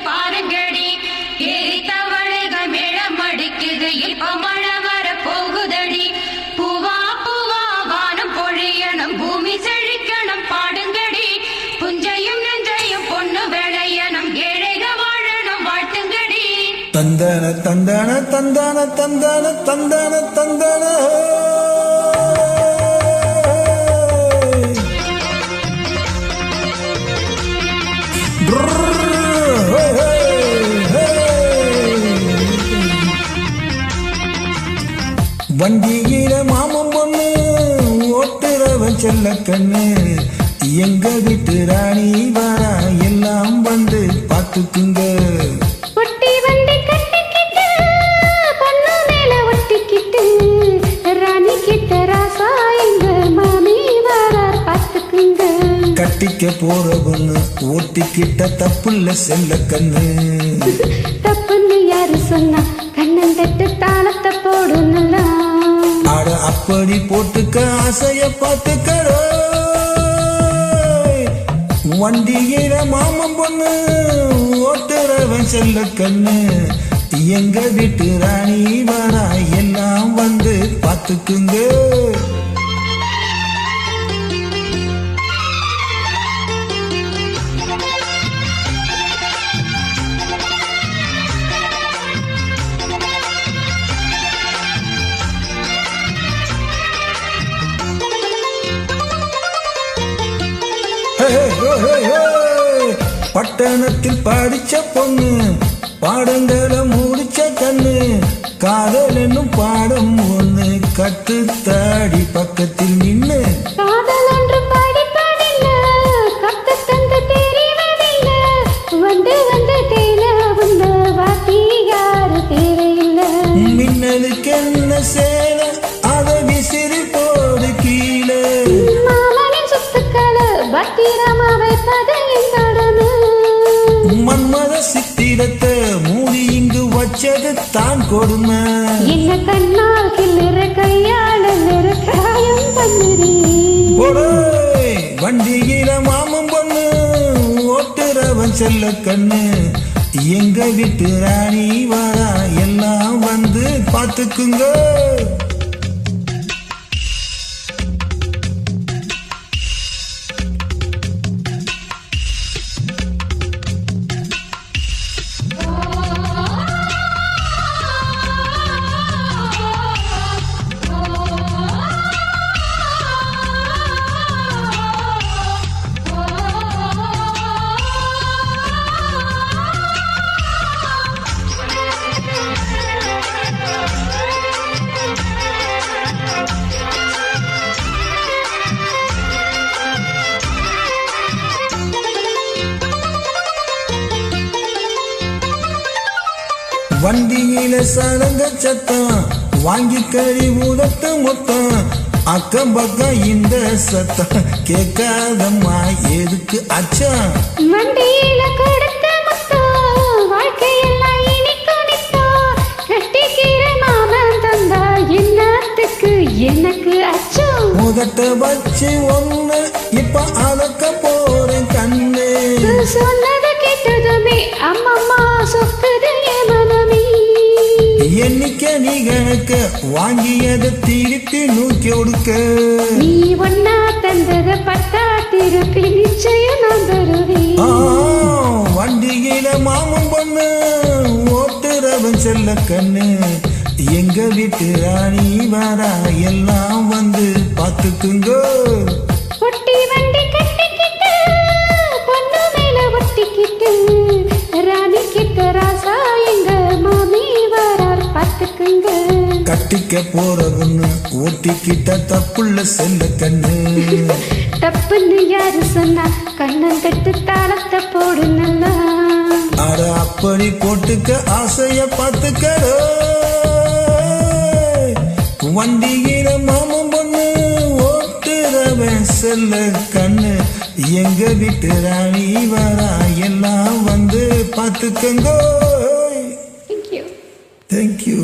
பாருங்கடி ஏறி தவளைக மேளம் அடிக்குது இப்ப மழை வர போகுதடி பூவா பூவா வானம் பொழியணும் பூமி செழிக்கணும் பாடுங்கடி புஞ்சையும் நெஞ்சையும் பொண்ணு விளையணும் ஏழைக வாழணும் வாழ்த்துங்கடி தந்தன தந்தன தந்தன தந்தன தந்தன தந்தன வண்டியில மாமன் பொண்ணு ஓட்டுறவன் செல்ல கண்ணு எங்க வீட்டு ராணி வாரா எல்லாம் வந்து பாத்துக்குங்க. ஒட்டி வண்டி கட்டிக்கிட்டு பொண்ணு மேல ஒட்டிக்கிட்டு ராணி கிட்ட ராசா எங்க மாமி வாரா பாத்துக்குங்க. கட்டிக்க போற பொண்ணு ஓட்டிக்கிட்ட தப்புள்ள செல்ல கண்ணு. தப்புன்னு யாரு சொன்னா கண்ணன் தட்டு தாளத்தை போடுங்களா. ஆட அப்படி போட்டுக்க ஆசைய பார்த்துக்கடோ. வண்டியில மாமன் பொண்ணு ஓட்டுறவன் செல்ல கண்ணு எங்க வீட்டு ராணி வாரா எல்லாம் வந்து பார்த்துக்குங்க. பட்டணத்தில் படிச்ச பொண்ணு பாடங்களை முடிச்ச கண்ணு காதல் என்னும் பாடம் ஒண்ணு கத்து தாடி பக்கத்தில் நின்னு. காதல் ஒன்று படிப்பதில்ல கத்து தந்து தெரிவதில்ல வந்து வந்து தேன உந்த வாத்தியாரு தேவையில்லை. மின்னலுக்கு என்ன சேல அதை விசிறி போடு கீழே. மாமனின் சொத்துக்களை பத்திரமா வைப்பது கடமை. மன்மத சித்திரத்தை மூடி இங்கு வச்சது தான் கொடுமை. என்ன கண்ணால் கிள்ளுற கையால நெருக்காயம் பண்ணுறீ. வண்டியில மாமன் பொண்ணு ஓட்டுறவன் செல்ல கண்ணு எங்க வீட்டு ராணி வாரா எல்லாம் வந்து பார்த்துக்குங்க. வண்டியில சலங்க சத்தம் வாங்கி கறி ஊதட்டு மொத்தம் அக்கம் பக்கம் இந்த சத்தம் கேட்காதம்மா எதுக்கு அச்சம். வண்டியில கொடுத்த மொத்தம் வாழ்க்கையெல்லாம் இனிக்கும் நித்தம் கட்டிக்கிற மாமன் தந்தா என்னத்துக்கு எனக்கு அச்சம். முதட்ட வச்சு ஒண்ணு இப்ப அளக்க போறேன் கண்ணு. சொன்னது கேட்டதுமே அம்மம்மா சொக்குது என் மனமே. எண்ணிக்க நீ கணக்க வாங்கியதை திருப்பி நூக்கி ஒடுக்க. நீ ஒன்னா தந்தத பட்டா திருப்பி நிச்சயம் நான் தருவேன். வண்டியில மாமன் பொண்ணு ஓட்டுறவன் செல்ல கண்ணு எங்க வீட்டு ராணி வாரா எல்லாம் வந்து பார்த்துக்குங்க. ஒட்டி வண்டி கட்டிக்கிட்டு பொண்ணு மேல ஒட்டிக்கிட்டு ராணி கிட்ட ராசா எங்க மாமி வரார் பார்த்துக்குங்க. கட்டிக்க போறவன்னு ஓட்டிக்கிட்ட தப்புள்ள செல்ல கண்ணு. தப்புன்னு யாரு சொன்னா கண்ணன் தட்டு தாளத்தை போடு நல்லா. அட அப்படி போட்டுக்க ஆசைய பார்த்துக்கடோ. வண்டியில மாமன் பொண்ணு ஓட்டுறவன் செல்ல கண்ணு எங்க வீட்டு ராணி வாரா எல்லாம் வந்து பார்த்துக்கங்கோ. Thank you. தேங்க்யூ.